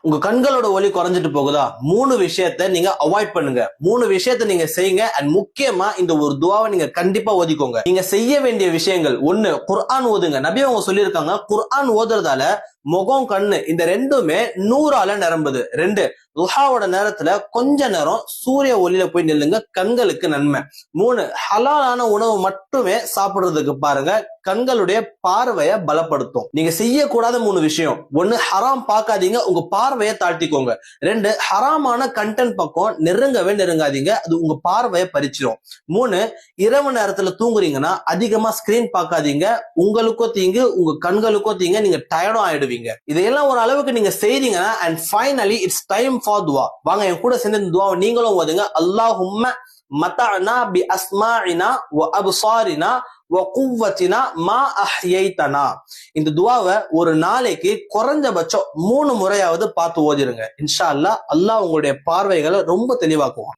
உங்க கண்களோட ஒளி குறைஞ்சிட்டு போகுதா? 3 விஷயத்த நீங்க அவாய்ட் பண்ணுங்க. 3 விஷயத்த நீங்க செய்யுங்க. அண்ட் முக்கியமா இந்த ஒரு துவாவை நீங்க கண்டிப்பா ஓதிக்கோங்க. நீங்க செய்ய வேண்டிய விஷயங்கள் 1, குர்ஆன் ஓதுங்க. நபி அவங்க சொல்லியிருக்காங்க, குர்ஆன் ஓதுறதால முகம் கண்ணு இந்த ரெண்டுமே 100ஆல நிரம்புது. 2, துஹாவோட நேரத்துல கொஞ்ச நேரம் சூரிய ஒளியில போய் நில்லுங்க, கண்களுக்கு நன்மை. 3, ஹலாலான உணவு மட்டுமே சாப்பிடுறதுக்கு பாருங்க, கண்களுடைய பார்வையை பலப்படுத்தும். நீங்க செய்யக்கூடாத 3 விஷயம்: 1, ஹராம் பார்க்காதீங்க, உங்க பார்வையை தாழ்த்திக்கோங்க. 2, ஹராமான கண்டென்ட் பக்கம் நெருங்காதீங்க, அது உங்க பார்வையை பறிச்சிடும். 3, இரவு நேரத்துல தூங்குறீங்கன்னா அதிகமா ஸ்கிரீன் பார்க்காதீங்க, உங்களுக்கோ தீங்கு, உங்க கண்களுக்கோ தீங்கு, நீங்க டயர்டும் ஆயிடுவீங்க. இதையெல்லாம் ஒரு அளவுக்கு நீங்க செய்றீங்கன்னா, and finally it's time for துவா. வாங்க என் கூட சேர்ந்து இந்த துவாவை நீங்களும் ஓதுங்க. அல்லாஹும்ம மத்தஅனா பி அஸ்மாஇனா வ அப்சாரினா வ குவ்வத்தினா மா அஹ்யைதனா. இந்த துவாவை ஒரு நாளைக்கு குறைஞ்சபட்சம் 3 முறையாவது பார்த்து ஓதிருங்க. இன்ஷா அல்லாஹ், அல்லாஹ் உங்களுடைய பார்வைகளை ரொம்ப தெளிவாக்குவான்.